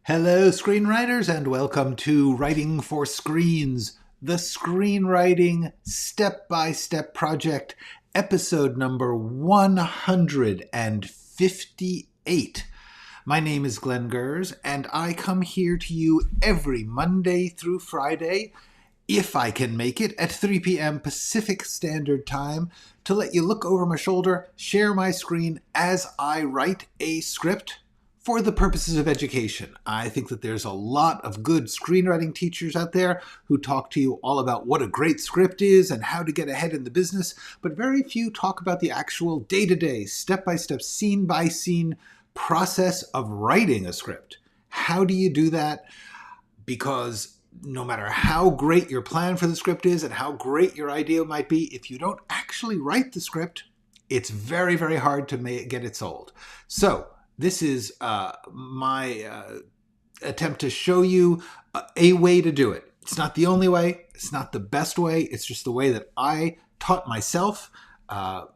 Hello, screenwriters, and welcome to Writing for Screens, the screenwriting step-by-step project, episode number 158. My name is Glenn Gers, and I come here to you every Monday through Friday, if I can make it, at 3 p.m. Pacific Standard Time, to let you look over my shoulder, share my screen as I write a script for the purposes of education. I think that there's a lot of good screenwriting teachers out there who talk to you all about what a great script is and how to get ahead in the business, but very few talk about the actual day-to-day, step-by-step, scene-by-scene process of writing a script. How do you do that? Because no matter how great your plan for the script is and how great your idea might be, if you don't actually write the script, it's very, very hard to get it sold. So this is my attempt to show you a way to do it. It's not the only way. It's not the best way. It's just the way that I taught myself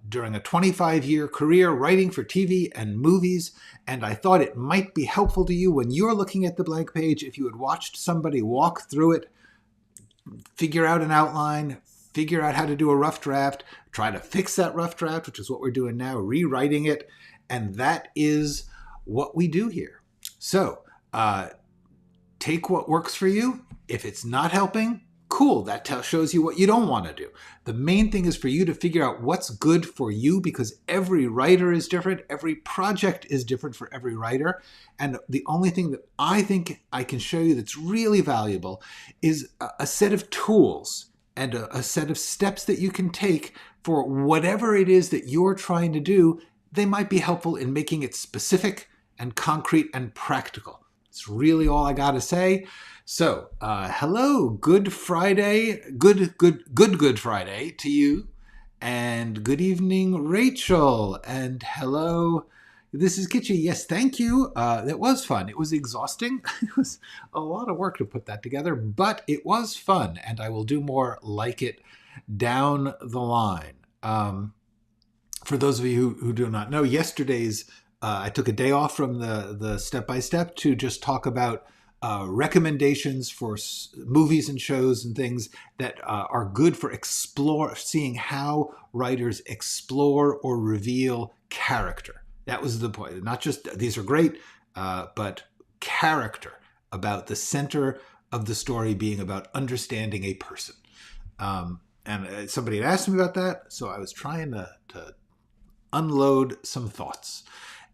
during a 25-year career writing for TV and movies. And I thought it might be helpful to you when you're looking at the blank page if you had watched somebody walk through it, figure out an outline, figure out how to do a rough draft, try to fix that rough draft, which is what we're doing now, rewriting it. And that is what we do here. So take what works for you. If it's not helping, cool. That shows you what you don't want to do. The main thing is for you to figure out what's good for you, because every writer is different. Every project is different for every writer. And the only thing that I think I can show you that's really valuable is a set of tools and a set of steps that you can take for whatever it is that you're trying to do. They might be helpful in making it specific and concrete and practical. It's really all I got to say. So, hello, Good Friday, good Friday to you, and good evening, Rachel, and hello, this is Kitschy. Yes, thank you. That was fun. It was exhausting. It was a lot of work to put that together, but it was fun, and I will do more like it down the line. For those of you who do not know, yesterday's I took a day off from the step-by-step to just talk about recommendations for movies and shows and things that are good for seeing how writers explore or reveal character. That was the point. Not just these are great, but character, about the center of the story being about understanding a person. And somebody had asked me about that, so I was trying to unload some thoughts.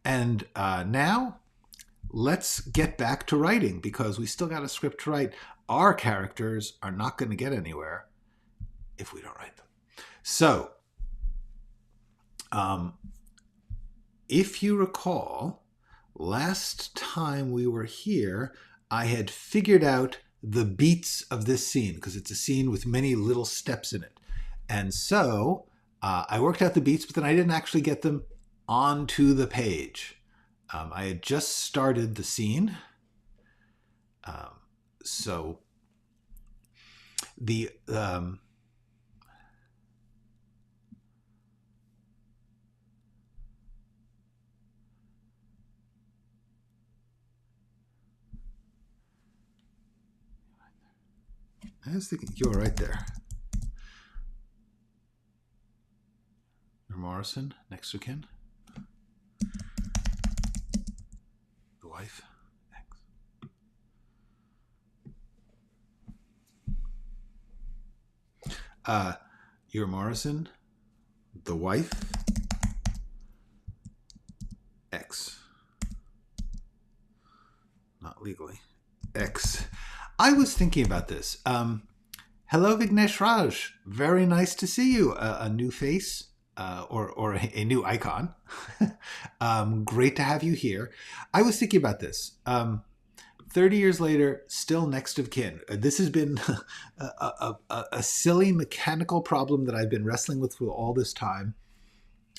And now let's get back to writing, because we still got a script to write. Our characters are not going to get anywhere if we don't write them. So if you recall, last time we were here, I had figured out the beats of this scene, because it's a scene with many little steps in it. And so I worked out the beats, but then I didn't actually get them onto the page. I had just started the scene. So the I was thinking you were right there. Morrison, next to kin. The wife. X. You're Morrison, the wife. X. Not legally. X. I was thinking about this. Hello, Vignesh Raj. Very nice to see you. A new face. Or a new icon. Great to have you here. I was thinking about this. 30 years later, still next of kin. This has been a silly mechanical problem that I've been wrestling with for all this time.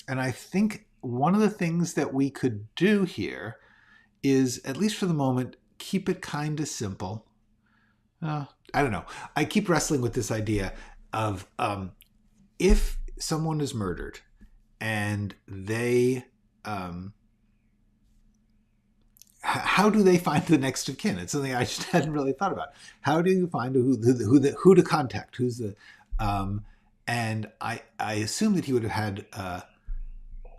And I think one of the things that we could do here is, at least for the moment, keep it kind of simple. I don't know. I keep wrestling with this idea of if someone is murdered and they how do they find the next of kin? It's something I just hadn't really thought about. How do you find who to contact? Who's the and I assume that he would have had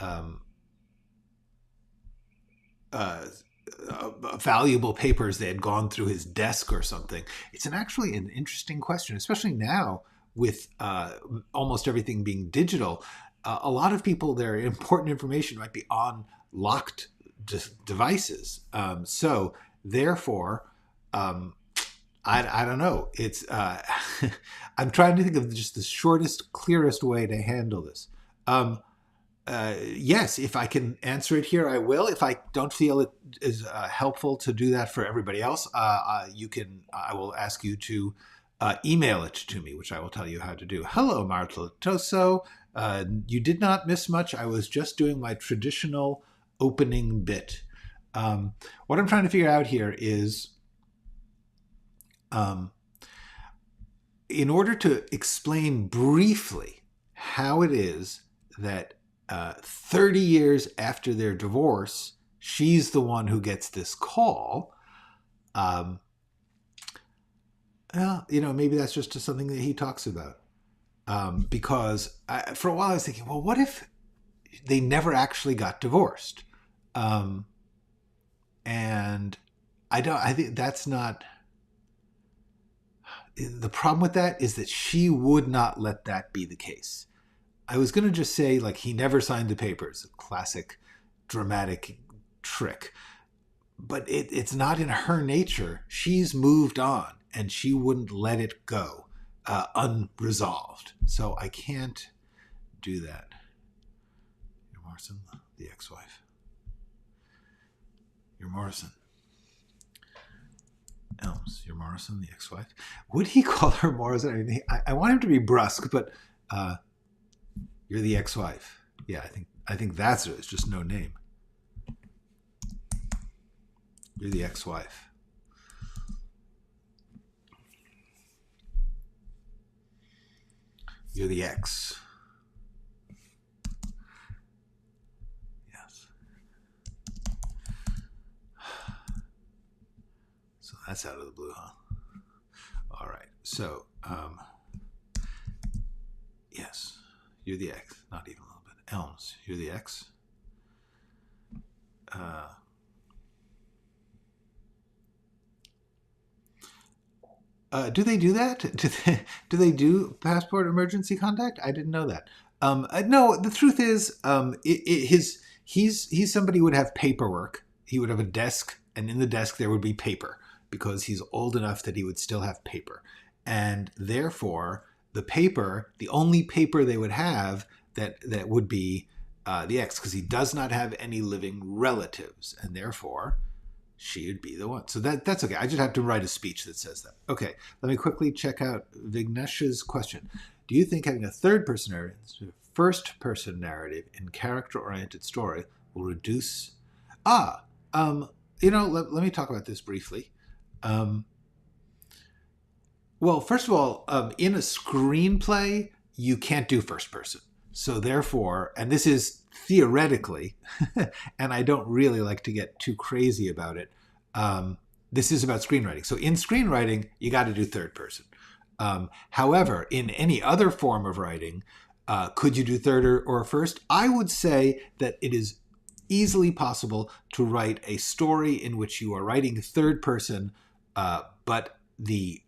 um, valuable papers that had gone through his desk or something. It's actually an interesting question, especially now with almost everything being digital. A lot of people, their important information might be on locked devices. So therefore, I don't know. It's I'm trying to think of just the shortest, clearest way to handle this. Yes, if I can answer it here, I will. If I don't feel it is helpful to do that for everybody else, you can. I will ask you to email it to me, which I will tell you how to do. Hello, Marta Toso. You did not miss much. I was just doing my traditional opening bit. What I'm trying to figure out here is, in order to explain briefly how it is that 30 years after their divorce, she's the one who gets this call. Maybe that's just something that he talks about. Because for a while I was thinking, well, what if they never actually got divorced? And I think that's not, the problem with that is that she would not let that be the case. I was going to just say, like, he never signed the papers, a classic dramatic trick. But it's not in her nature. She's moved on, and she wouldn't let it go unresolved. So I can't do that. You're Morrison, the ex-wife. You're Morrison. Elms, you're Morrison, the ex-wife. Would he call her Morrison? I mean, I want him to be brusque, but you're the ex-wife. Yeah, I think that's it. It's just no name. You're the ex-wife. You're the ex. Yes. So that's out of the blue, huh? All right. So, yes, you're the ex. Not even a little bit. Elms, you're the ex. Do they do that? Do they do passport emergency contact? I didn't know that. No, the truth is, he's somebody who would have paperwork. He would have a desk, and in the desk there would be paper, because he's old enough that he would still have paper. And therefore, the only paper they would have that would be the ex, because he does not have any living relatives, and therefore she would be the one. So that's okay. I just have to write a speech that says that. Okay, let me quickly check out Vignesh's question. Do you think having a third-person narrative, first-person narrative in character-oriented story will reduce... let me talk about this briefly. Well, first of all, in a screenplay, you can't do first-person. So therefore, and this is theoretically, and I don't really like to get too crazy about it, this is about screenwriting. So in screenwriting, you got to do third person. However, in any other form of writing, could you do third or first? I would say that it is easily possible to write a story in which you are writing third person, but the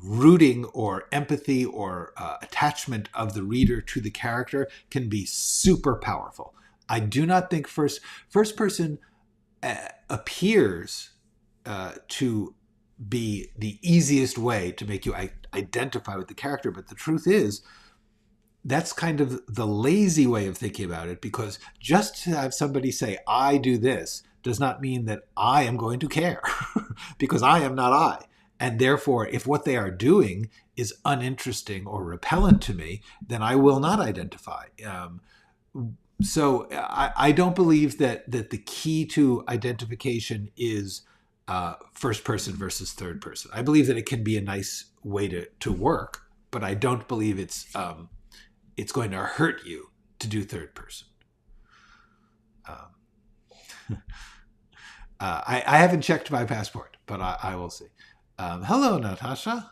rooting or empathy or attachment of the reader to the character can be super powerful. I do not think first person appears to be the easiest way to make you identify with the character, but the truth is that's kind of the lazy way of thinking about it, because just to have somebody say, I do this, does not mean that I am going to care, because I am not I. And therefore, if what they are doing is uninteresting or repellent to me, then I will not identify. So I don't believe that the key to identification is first person versus third person. I believe that it can be a nice way to work, but I don't believe it's going to hurt you to do third person. I haven't checked my passport, but I will see. Hello, Natasha.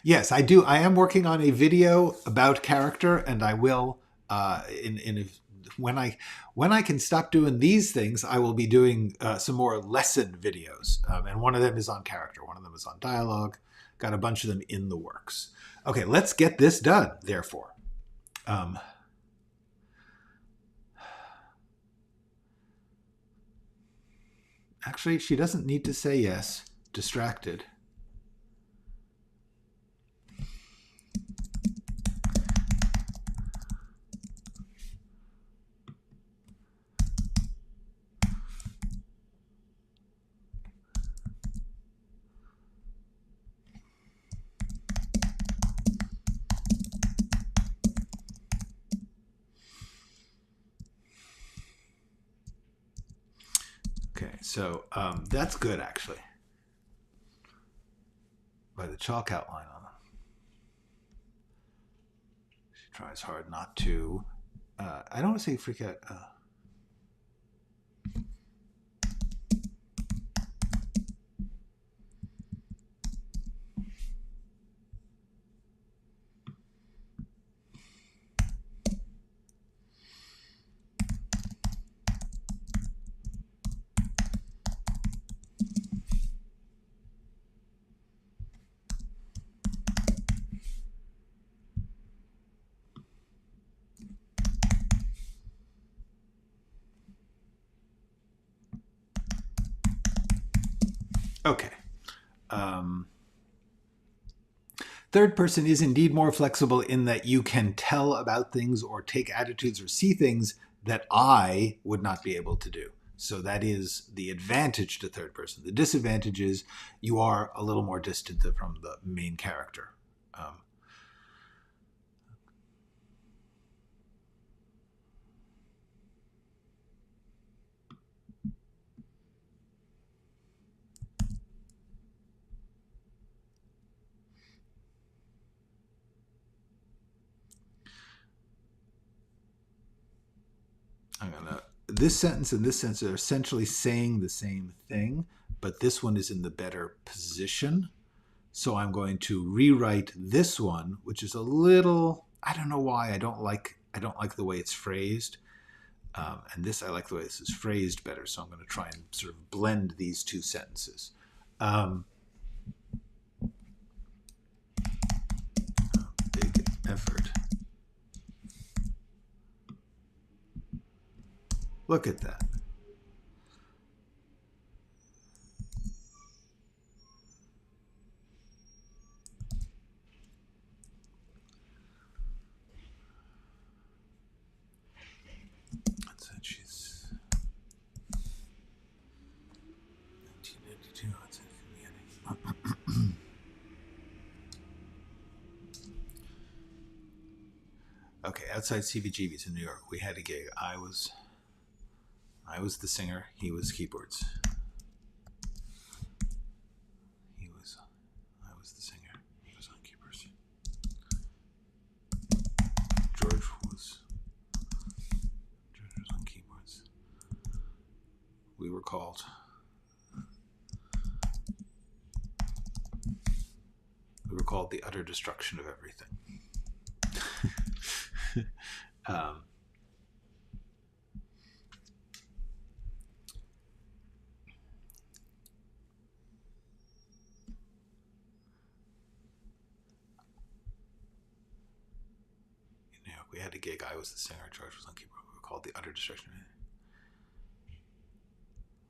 Yes, I do. I am working on a video about character, and I will when I can stop doing these things, I will be doing some more lesson videos. And one of them is on character. One of them is on dialogue. Got a bunch of them in the works. Okay, let's get this done. Therefore, actually, she doesn't need to say yes. Distracted. Okay, so that's good, actually. By the chalk outline on them. She tries hard not to. I don't want to say freak out. Okay. Third person is indeed more flexible in that you can tell about things or take attitudes or see things that I would not be able to do. So that is the advantage to third person. The disadvantage is you are a little more distant from the main character. This sentence and this sentence are essentially saying the same thing, but this one is in the better position. So I'm going to rewrite this one, which is a little, I don't know why, I don't like the way it's phrased. And this, I like the way this is phrased better. So I'm going to try and sort of blend these two sentences. Big effort. Look at that. That's it. She's 1992. That's it from the beginning. Okay, outside CBGB's in New York, we had a gig. I was the singer. He was keyboards. I was the singer. He was on keyboards. George was on keyboards. We were called. The utter destruction of everything. We had a gig. I was the singer. George was on keyboard. We were called the utter destruction.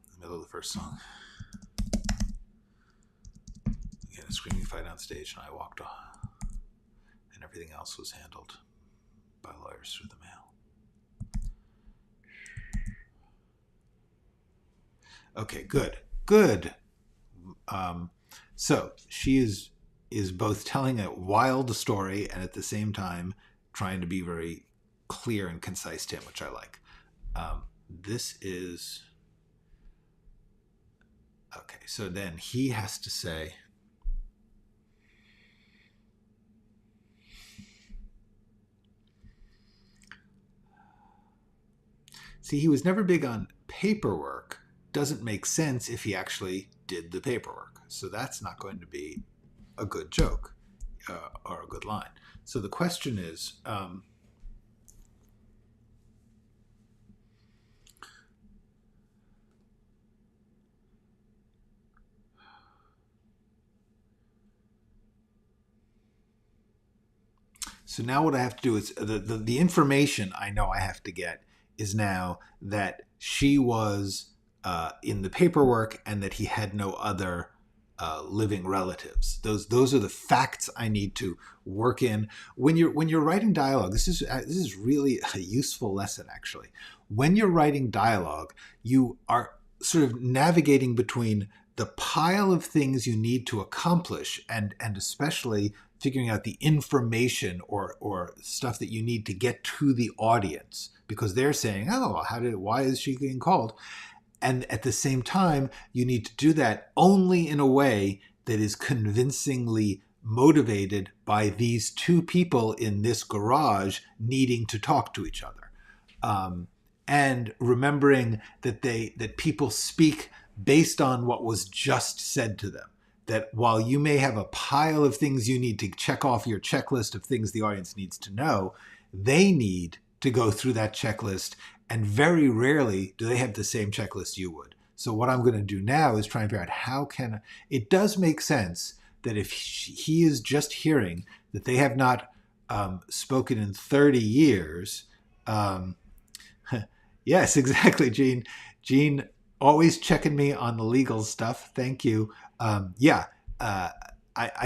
In the middle of the first song, we had a screaming fight on stage, and I walked off, and everything else was handled by lawyers through the mail. Okay, good. So she is both telling a wild story and at the same time trying to be very clear and concise to him, which I like. This is okay. So then he has to say, See, he was never big on paperwork. Doesn't make sense if he actually did the paperwork. So that's not going to be a good joke or a good line. So the question is, so now what I have to do is the information I know I have to get is now that she was in the paperwork and that he had no other living relatives. Those are the facts I need to work in when you're writing dialogue. This is really a useful lesson, actually. When you're writing dialogue, you are sort of navigating between the pile of things you need to accomplish and especially figuring out the information or stuff that you need to get to the audience, because they're saying, oh, why is she getting called? And at the same time, you need to do that only in a way that is convincingly motivated by these two people in this garage needing to talk to each other. And remembering that people speak based on what was just said to them. That while you may have a pile of things you need to check off your checklist of things the audience needs to know, they need to go through that checklist, and very rarely do they have the same checklist you would. So what I'm going to do now is try and figure out it does make sense that if he is just hearing that they have not spoken in 30 years, yes, exactly, Gene. Gene, always checking me on the legal stuff. Thank you. I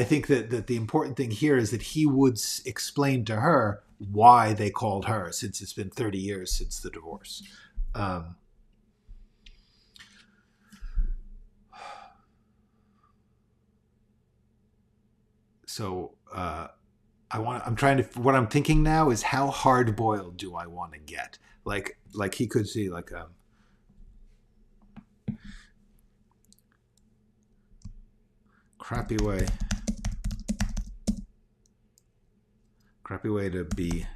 think that the important thing here is that he would explain to her why they called her, since it's been 30 years since the divorce. What I'm thinking now is, how hard boiled do I want to get? Like he could see crappy way to be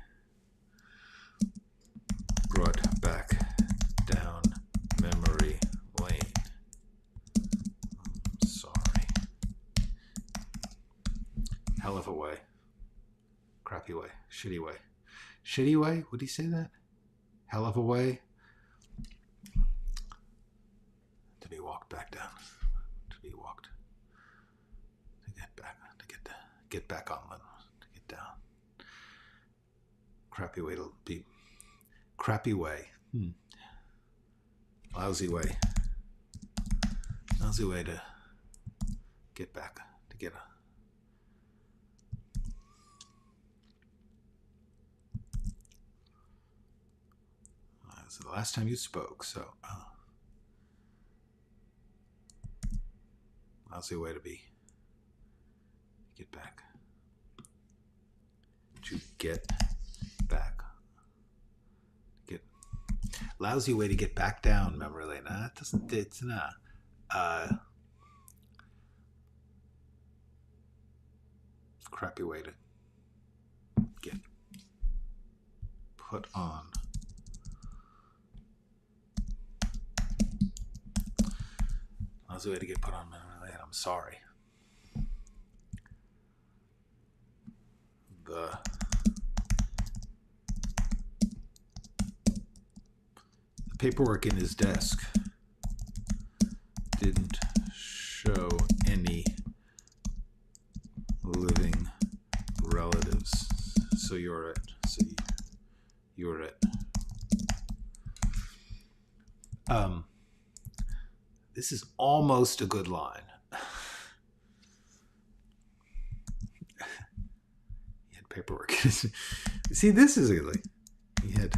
brought back down memory lane. Sorry. Hell of a way. Crappy way. Shitty way. Shitty way? Would he say that? Hell of a way to be walked back down. To be walked. To get back. To get back on. To get down. Crappy way to be. Crappy way. Lousy way. Lousy way to get back. To get a. This is the last time you spoke, so. Lousy way to be. Get back. To get back. Lousy way to get back down memory lane. It doesn't. It's not. Crappy way to get put on. Lousy way to get put on memory lane. I'm sorry. The paperwork in his desk didn't show any living relatives. So you're it. So you're it. This is almost a good line. He had paperwork. See, this is ugly. He had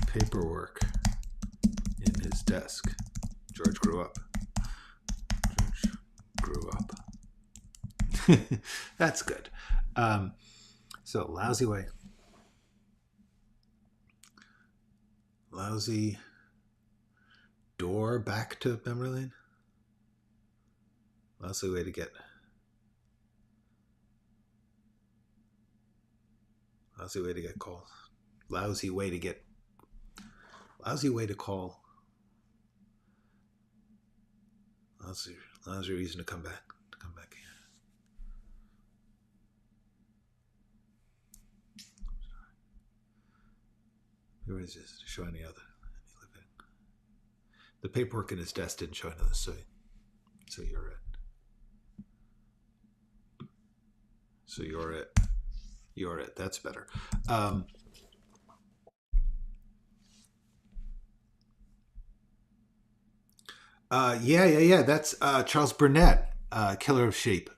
paperwork in his desk. George grew up. That's good. So lousy way. Lousy door back to memory lane. Lousy way to get. Lousy way to get called. Lousy way to get Lousy way to call. Lousy reason to come back. Here. Where is this? To show any other? The paperwork in his desk didn't show any of this, so you're it. So you're it. You're it. That's better. Yeah. That's Charles Burnett, Killer of Sheep.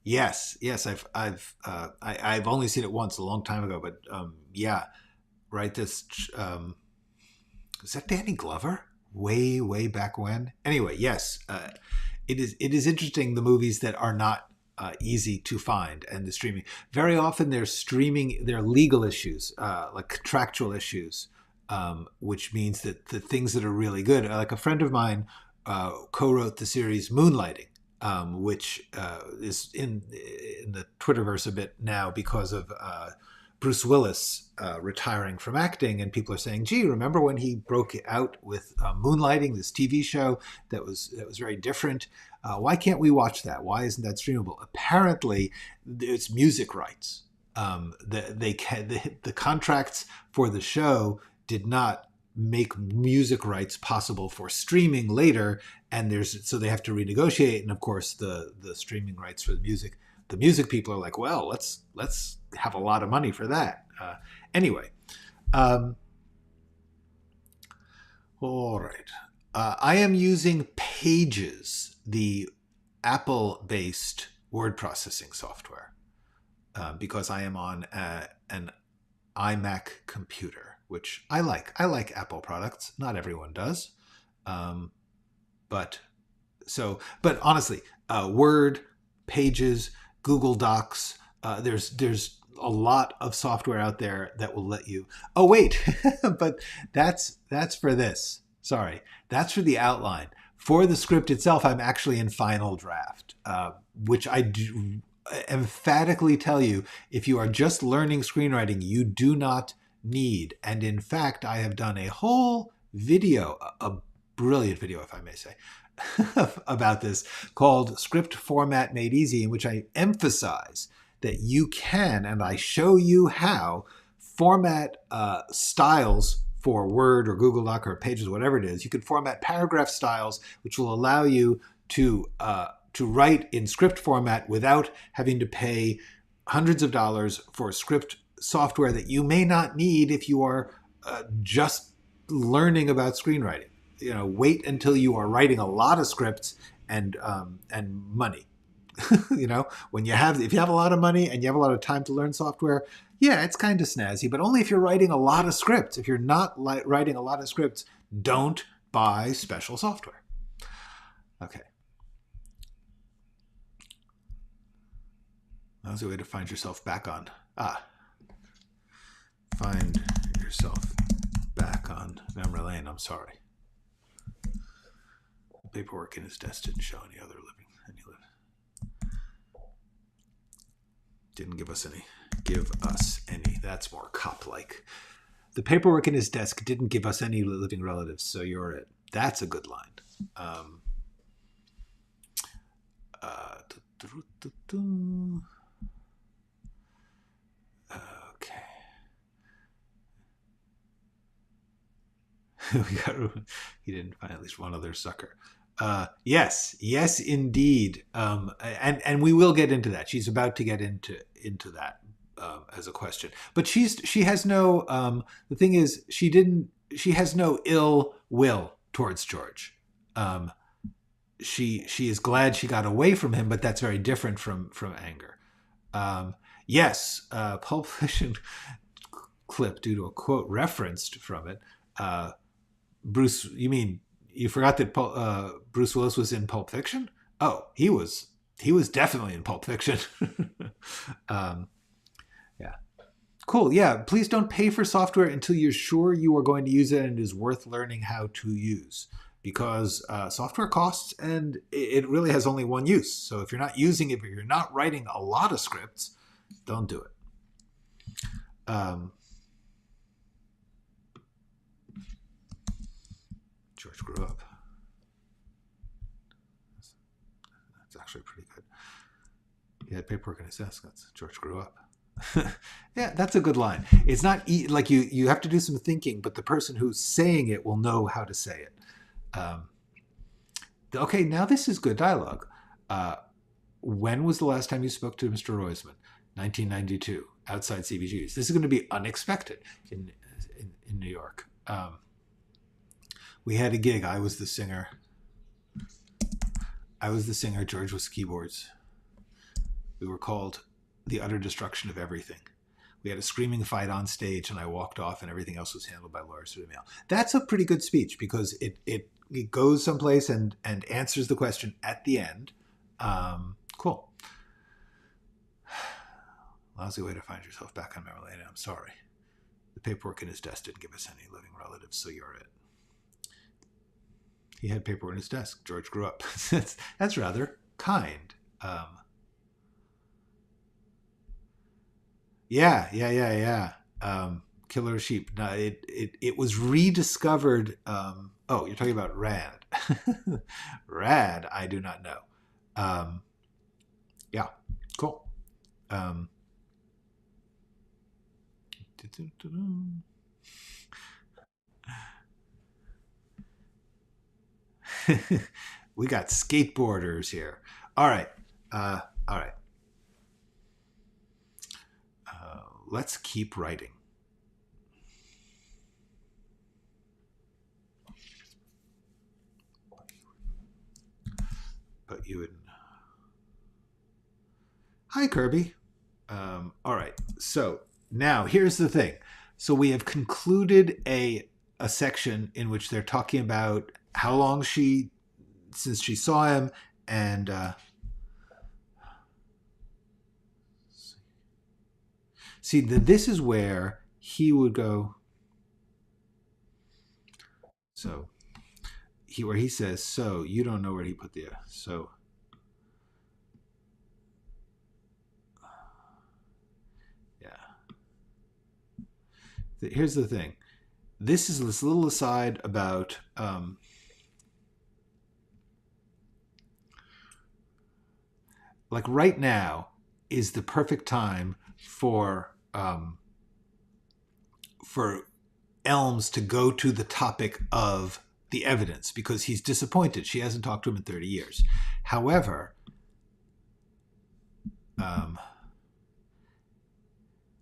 Yes. I've only seen it once a long time ago, but yeah, right. This is that Danny Glover? Way back when. Anyway, yes, it is interesting, the movies that are not easy to find, and the streaming. Very often they're legal issues, like contractual issues, which means that the things that are really good, like a friend of mine co-wrote the series Moonlighting, which is in the Twitterverse a bit now because of Bruce Willis retiring from acting, and people are saying, "Gee, remember when he broke out with Moonlighting, this TV show that was very different? Why can't we watch that? Why isn't that streamable?" Apparently, it's music rights. The contracts for the show did not make music rights possible for streaming later, and so they have to renegotiate. And of course, the streaming rights for the music people are like, well, let's have a lot of money for that. Anyway, all right. I am using Pages, the Apple-based word processing software, because I am on an iMac computer, which I like. I like Apple products. Not everyone does. But honestly, Word, Pages, Google Docs, there's a lot of software out there that will let you. Oh wait, but that's for this. Sorry, that's for the outline. For the script itself, I'm actually in final draft, which I do emphatically tell you, if you are just learning screenwriting, you do not need. And in fact, I have done a whole video, a brilliant video, if I may say, about this, called Script Format Made Easy, in which I emphasize that you can, and I show you how, format styles for Word or Google Doc or Pages, whatever it is. You can format paragraph styles, which will allow you to write in script format without having to pay hundreds of dollars for script software that you may not need if you are just learning about screenwriting. Wait until you are writing a lot of scripts and money. If you have a lot of money and you have a lot of time to learn software, yeah, it's kind of snazzy, but only if you're writing a lot of scripts. If you're not writing a lot of scripts, don't buy special software. Okay. That was a way to find yourself back on. Find yourself back on memory lane. I'm sorry. The paperwork in his desk didn't show any other living. Didn't give us any. Give us any. That's more cop-like. The paperwork in his desk didn't give us any living relatives, so you're it. That's a good line. Okay. He didn't find at least one other sucker. Yes, indeed. And we will get into that. She's about to get into that as a question. But she has no. The thing is, she has no ill will towards George. She is glad she got away from him, but that's very different from anger. Yes, Pulp Fiction clip due to a quote referenced from it. Bruce, you mean you forgot that Bruce Willis was in Pulp Fiction? Oh, he was definitely in Pulp Fiction. Yeah. Cool. Yeah. Please don't pay for software until you're sure you are going to use it and it is worth learning how to use, because software costs and it really has only one use. So if you're not using it, if you're not writing a lot of scripts, don't do it. George grew up. That's actually pretty good. He had paperwork on his desk. That's George grew up. Yeah, that's a good line. It's not like you have to do some thinking, but the person who's saying it will know how to say it. Okay, now this is good dialogue. When was the last time you spoke to Mr. Roisman? 1992, outside CBGB's. This is going to be unexpected in New York. We had a gig. I was the singer. George was keyboards. We were called The Utter Destruction of Everything. We had a screaming fight on stage, and I walked off, and everything else was handled by lawyers through the mail. That's a pretty good speech because it goes someplace and answers the question at the end. Cool. Lousy way to find yourself back on memory lane. I'm sorry. The paperwork in his desk didn't give us any living relatives, so you're it. He had paperwork in his desk. George grew up. That's rather kind. Yeah. Killer Sheep. No, it was rediscovered. Oh, you're talking about Rad. Rad, I do not know. Yeah, cool. We got skateboarders here. All right. Let's keep writing. But you would. Hi, Kirby. All right. So now here's the thing. So we have concluded a section in which they're talking about how long since she saw him, and see that this is where he would go. So where he says, so you don't know where he put the so. Yeah. Here's the thing. This is this little aside about like right now is the perfect time for Elms to go to the topic of the evidence because he's disappointed. She hasn't talked to him in 30 years. However,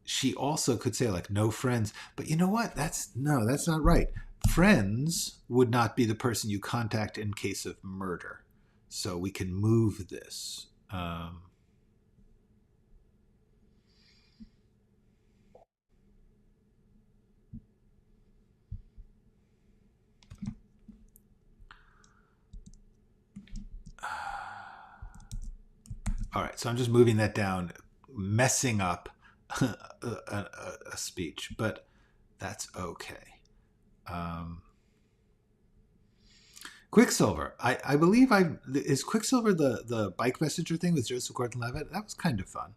she also could say like no friends, but you know what? That's not right. Friends would not be the person you contact in case of murder. So we can move this. All right, so I'm just moving that down, messing up a speech, but that's okay. Quicksilver. I believe is Quicksilver the bike messenger thing with Joseph Gordon-Levitt? That was kind of fun.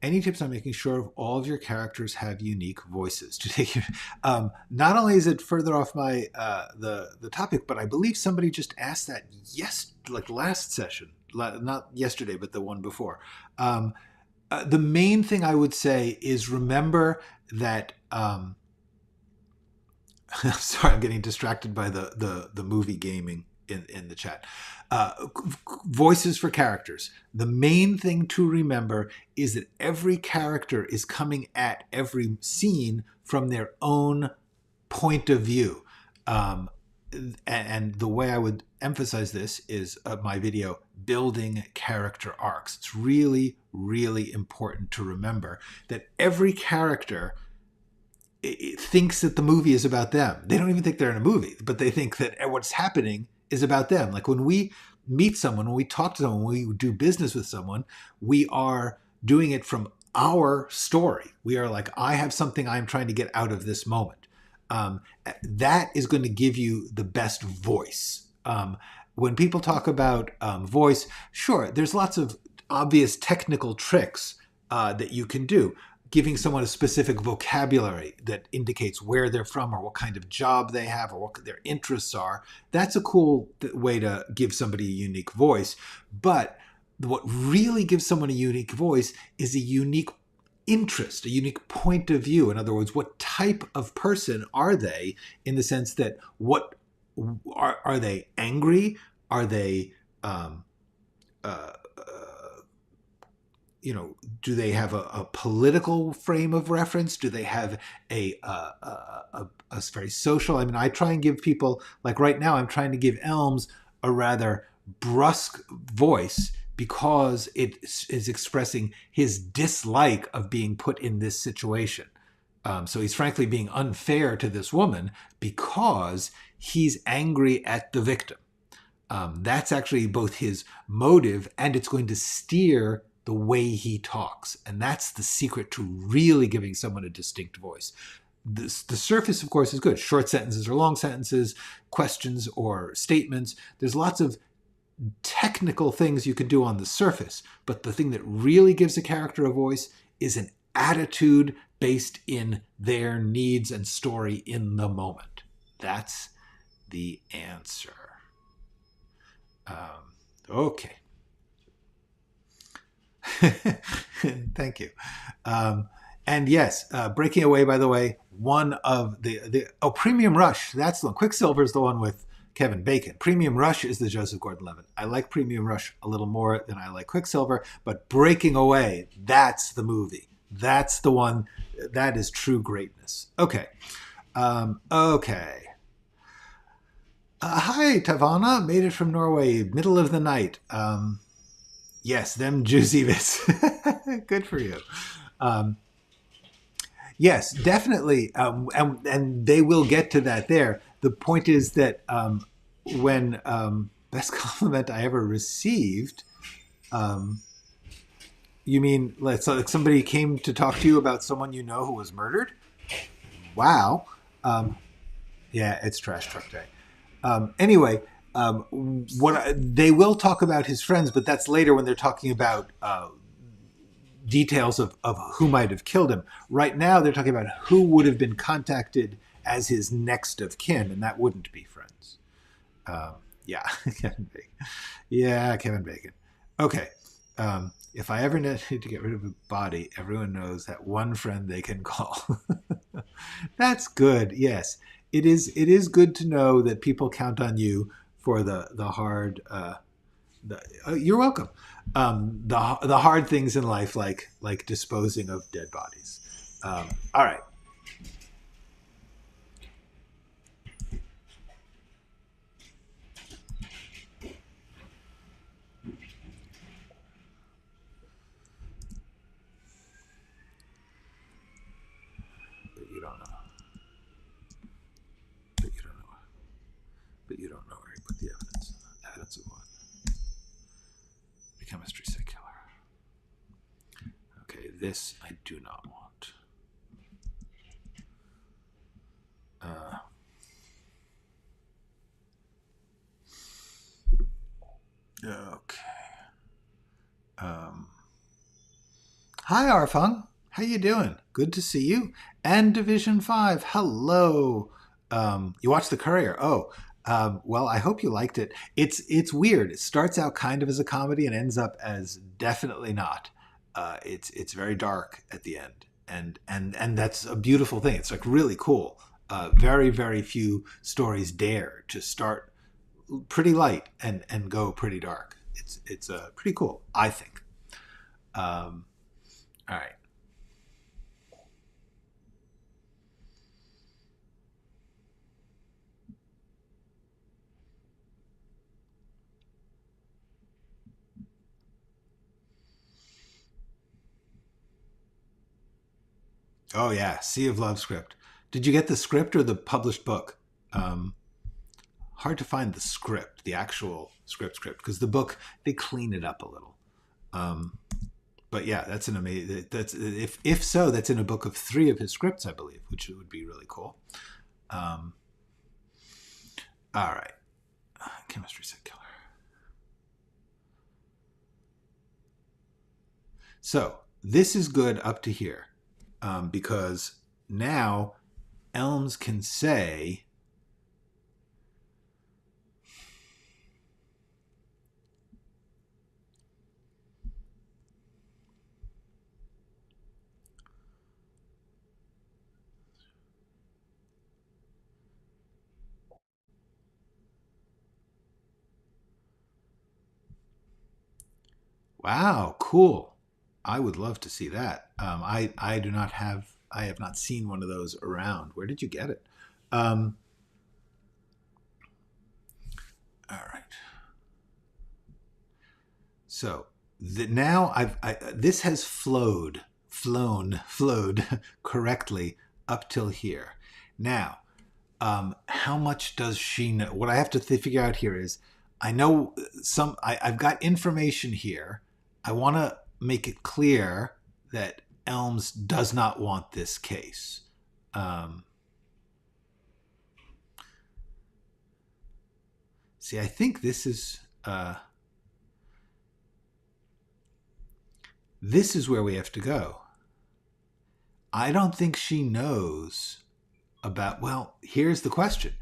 Any tips on making sure all of your characters have unique voices to take? Not only is it further off my the topic, but I believe somebody just asked that last session, not yesterday, but the one before. The main thing I would say is remember that. I'm sorry, I'm getting distracted by the movie gaming in the chat. Voices for characters. The main thing to remember is that every character is coming at every scene from their own point of view. And the way I would emphasize this is my video, Building Character Arcs. It's really, really important to remember that every character thinks that the movie is about them. They don't even think they're in a movie, but they think that what's happening is about them. Like when we meet someone, when we talk to someone, when we do business with someone, we are doing it from our story. We are like, I have something I'm trying to get out of this moment. That is going to give you the best voice. When people talk about voice, sure, there's lots of obvious technical tricks that you can do. giving someone a specific vocabulary that indicates where they're from or what kind of job they have or what their interests are. That's a cool way to give somebody a unique voice. But what really gives someone a unique voice is a unique interest, a unique point of view. In other words, what type of person are they, in the sense that what are they angry? Are they do they have a political frame of reference? Do they have a very social? I mean, I try and give people, like right now, I'm trying to give Elms a rather brusque voice because it is expressing his dislike of being put in this situation. So he's frankly being unfair to this woman because he's angry at the victim. That's actually both his motive, and it's going to steer the way he talks. And that's the secret to really giving someone a distinct voice. The surface, of course, is good. Short sentences or long sentences, questions or statements. There's lots of technical things you can do on the surface. But the thing that really gives a character a voice is an attitude based in their needs and story in the moment. That's the answer. Okay. Thank you. And yes, Breaking Away, by the way, one of Premium Rush, that's the one. Quicksilver is the one with Kevin Bacon. Premium Rush is the Joseph Gordon-Levitt. I like Premium Rush a little more than I like Quicksilver, but Breaking Away, that's the movie. That's the one. That is true greatness. Okay. Okay. Hi, Tavana. Made it from Norway, middle of the night. Yes, them juicy bits. Good for you. Yes, definitely. And they will get to that there. The point is that when best compliment I ever received, you mean like somebody came to talk to you about someone you know who was murdered? Wow. Yeah, it's Trash Truck Day. Anyway, they will talk about his friends, but that's later when they're talking about details of who might have killed him. Right now, they're talking about who would have been contacted as his next of kin, and that wouldn't be friends. Yeah, Kevin Bacon. Yeah, Kevin Bacon. Okay. If I ever need to get rid of a body, everyone knows that one friend they can call. That's good. Yes. It is good to know that people count on you for the hard. You're welcome. The hard things in life, like disposing of dead bodies. All right. But you don't know where he put the evidence. Evidence of what? The chemistry set killer. Okay, this I do not want. Okay. Hi, Arfung. How you doing? Good to see you. And Division 5. Hello. You watched The Courier. Oh. Well, I hope you liked it. It's weird. It starts out kind of as a comedy and ends up as definitely not. It's very dark at the end, and that's a beautiful thing. It's like really cool. Very, very few stories dare to start pretty light and go pretty dark. It's pretty cool, I think. All right. Oh yeah, Sea of Love script. Did you get the script or the published book? Hard to find the script, the actual script, because the book, they clean it up a little. But yeah, that's an amazing. That's if so, that's in a book of 3 of his scripts, I believe, which would be really cool. All right, chemistry set killer. So this is good up to here. because now Elms can say, wow, cool. I would love to see that. I have not seen one of those around. Where did you get it? Um, all right. So now this has flowed correctly up till here. Now, how much does she know? What I have to figure out here is, I know I've got information here. I want to make it clear that Elms does not want this case. See, I think this is where we have to go. I don't think she knows about, well, here's the question.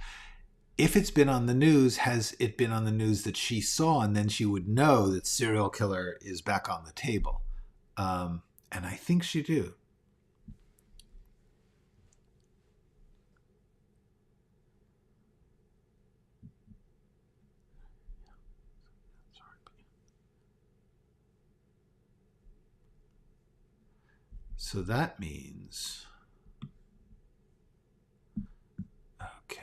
If it's been on the news, has it been on the news that she saw, and then she would know that serial killer is back on the table? And I think she do. So that means, okay,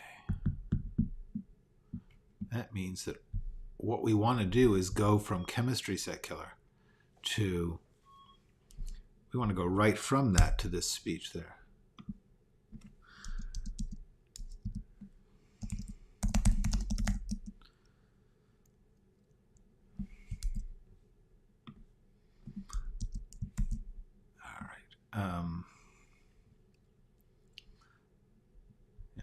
that means that what we want to do is go from chemistry set killer to, we want to go right from that to this speech there. All right. Yeah.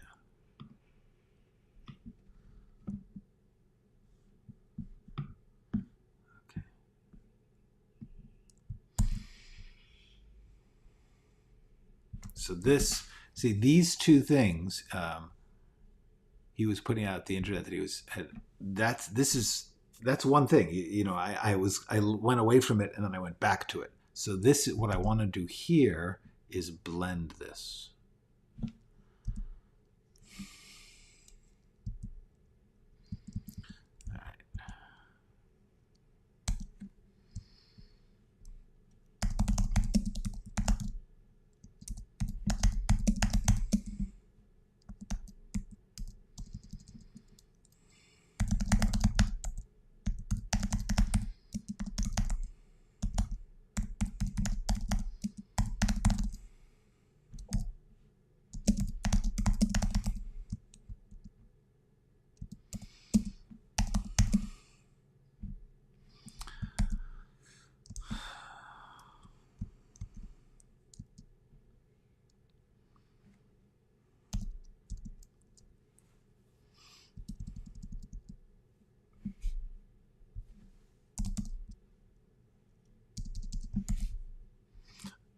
Okay. So these two things, he was putting out the internet that he was had. That's one thing. I went away from it and then I went back to it. So this is what I want to do here is blend this. All right.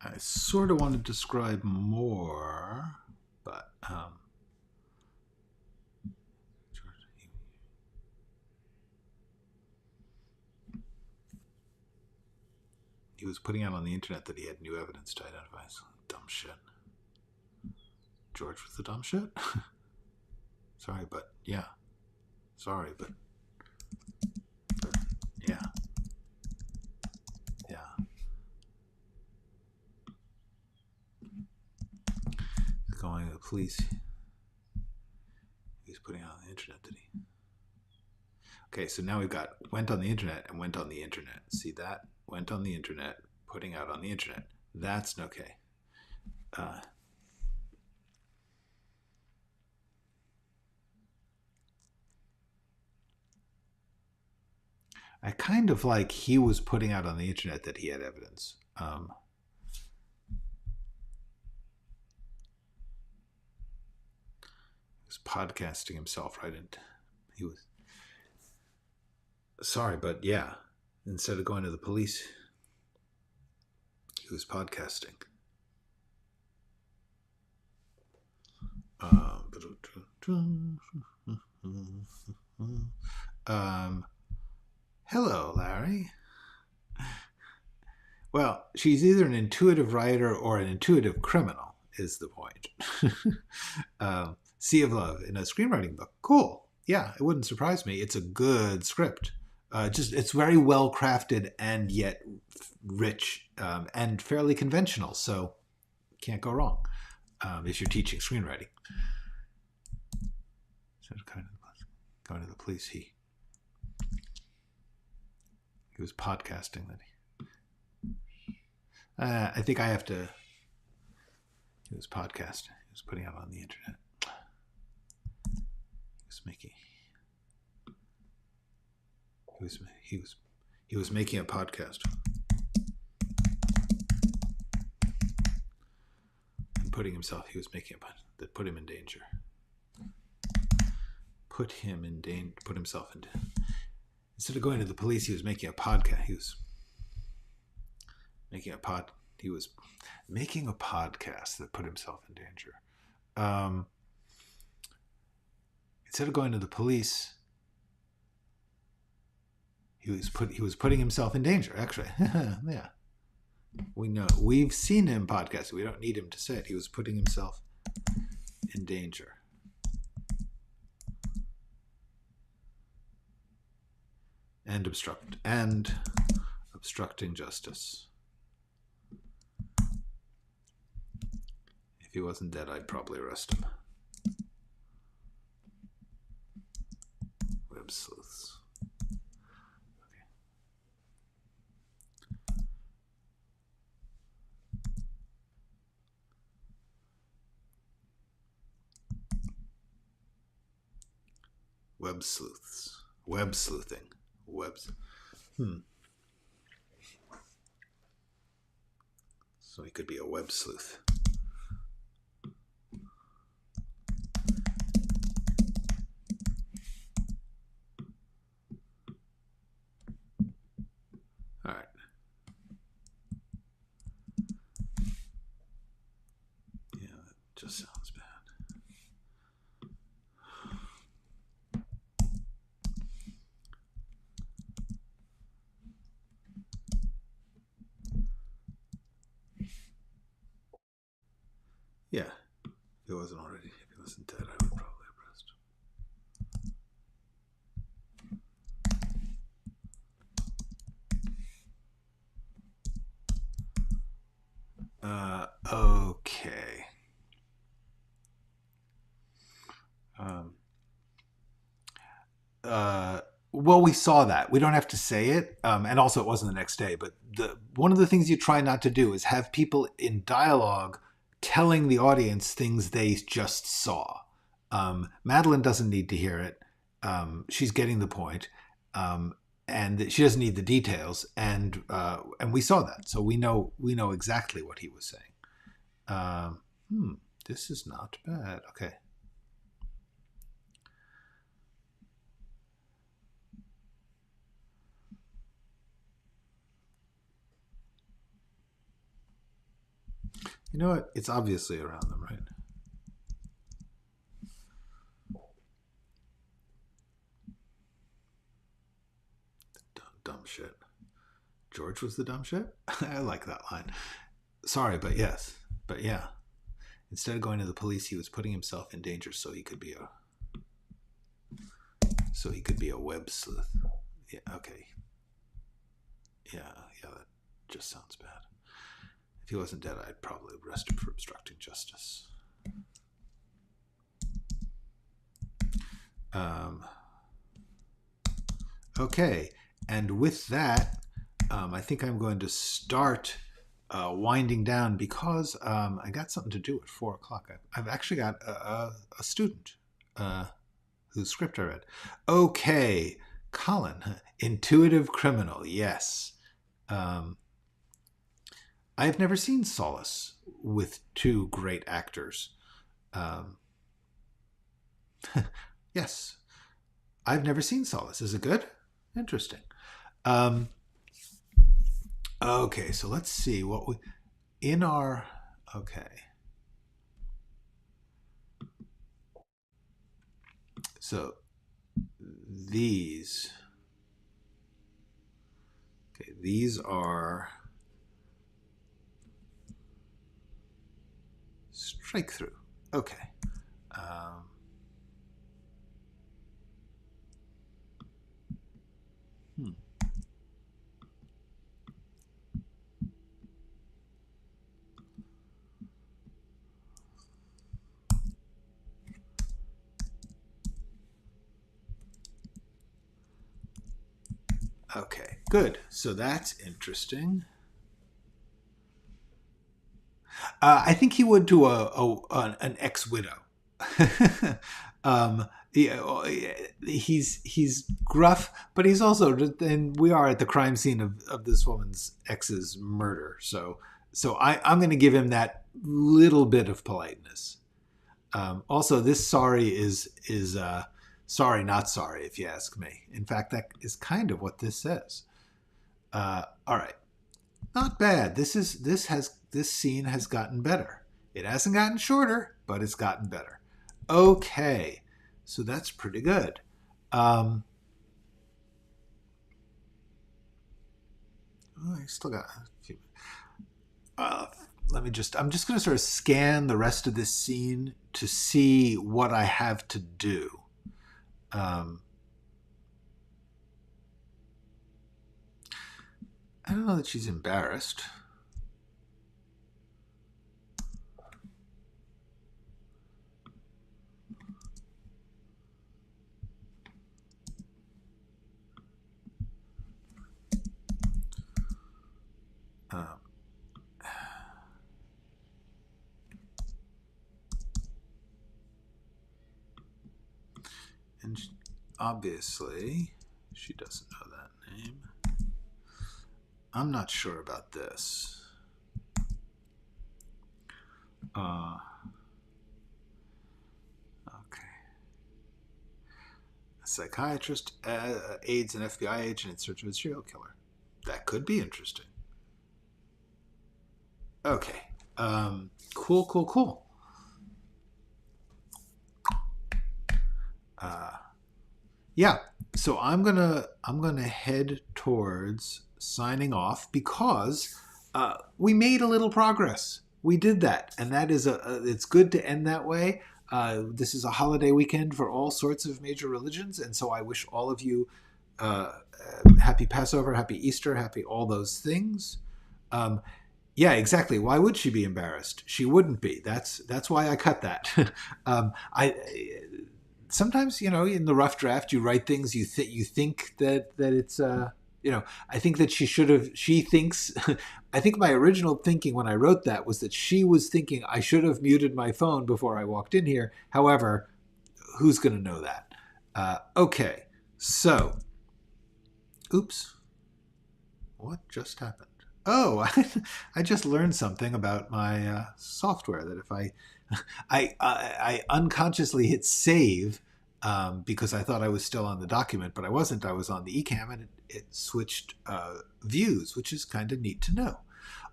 I sort of want to describe more, but he was putting out on the internet that he had new evidence to identify. So dumb shit. George was the dumb shit? Sorry, but yeah. Sorry, but yeah. Yeah. Going to the police. He was putting out on the internet, did he? Okay, so now we've got went on the internet and went on the internet. See that? Went on the internet, putting out on the internet. That's okay. I kind of like he was putting out on the internet that he had evidence. He was podcasting himself, right? And he was sorry, but yeah. Instead of going to the police, he was podcasting. Hello, Larry. Well, she's either an intuitive writer or an intuitive criminal, is the point. Sea of Love in a screenwriting book. Cool. Yeah, it wouldn't surprise me. It's a good script. It's very well crafted and yet rich and fairly conventional. So can't go wrong if you're teaching screenwriting. So going to the police, he was podcasting that I think I have to. He was podcasting. He was putting it on the internet. He was making a podcast. And putting himself. He was making a that put him in danger. Put himself in. Instead of going to the police, he was making a podcast. He was making a podcast that put himself in danger. Instead of going to the police, he was putting himself in danger. Actually, yeah, we know, we've seen him podcast. We don't need him to say it. He was putting himself in danger. And obstructing justice. If he wasn't dead, I'd probably arrest him. Web sleuths. Okay. Web sleuths. Web sleuthing. Webs. So he could be a web sleuth. All right. Yeah, that just sounds bad. Yeah, if he wasn't dead, I would probably arrest him. Okay. Well, we saw that. We don't have to say it, and also it wasn't the next day. But one of the things you try not to do is have people in dialogue telling the audience things they just saw. Madeline doesn't need to hear it. She's getting the point, and she doesn't need the details. And we saw that, so we know exactly what he was saying. This is not bad. Okay. You know what? It's obviously around them, right? Dumb shit. George was the dumb shit? I like that line. Sorry, but yes. But yeah. Instead of going to the police, he was putting himself in danger so he could be a web sleuth. Yeah, okay. Yeah, that just sounds bad. If he wasn't dead, I'd probably arrest him for obstructing justice. Okay, and with that, I think I'm going to start winding down because I got something to do at 4 o'clock. I've actually got a student whose script I read. Okay, Colin, intuitive criminal, yes. I've never seen Solace with two great actors. Yes, I've never seen Solace. Is it good? Interesting. Okay, so let's see what we in our. Okay. So these, okay, these are strike through. Okay. Okay, good. So that's interesting. I think he would to an ex-widow. um, he's gruff, but he's also, and we are at the crime scene of this woman's ex's murder. So I'm going to give him that little bit of politeness. Also, this sorry is sorry, not sorry, if you ask me. In fact, that is kind of what this says. All right, not bad. This scene has gotten better. It hasn't gotten shorter, but it's gotten better. Okay, so that's pretty good. I still got a few. I'm just going to sort of scan the rest of this scene to see what I have to do. I don't know that she's embarrassed. And obviously, she doesn't know that name. I'm not sure about this. Okay. A psychiatrist aids an FBI agent in search of a serial killer. That could be interesting. Okay. Cool. Yeah. So I'm gonna head towards signing off because we made a little progress. We did that, and that is it's good to end that way. This is a holiday weekend for all sorts of major religions, and so I wish all of you happy Passover, happy Easter, happy all those things. Yeah, exactly. Why would she be embarrassed? She wouldn't be. That's why I cut that. Sometimes, in the rough draft, you write things you think that it's I think that she thinks I think my original thinking when I wrote that was that she was thinking I should have muted my phone before I walked in here. However, who's going to know that? Okay, so oops, what just happened? Oh, I just learned something about my software, that if I unconsciously hit save because I thought I was still on the document, but I wasn't. I was on the eCam, and it switched views, which is kind of neat to know.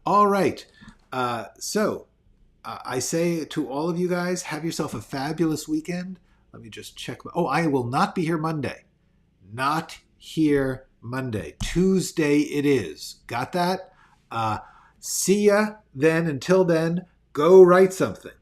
All right. So I say to all of you guys, have yourself a fabulous weekend. Let me just check. I will not be here Monday. Not here Monday. Tuesday it is. Got that? See ya then. Until then, go write something.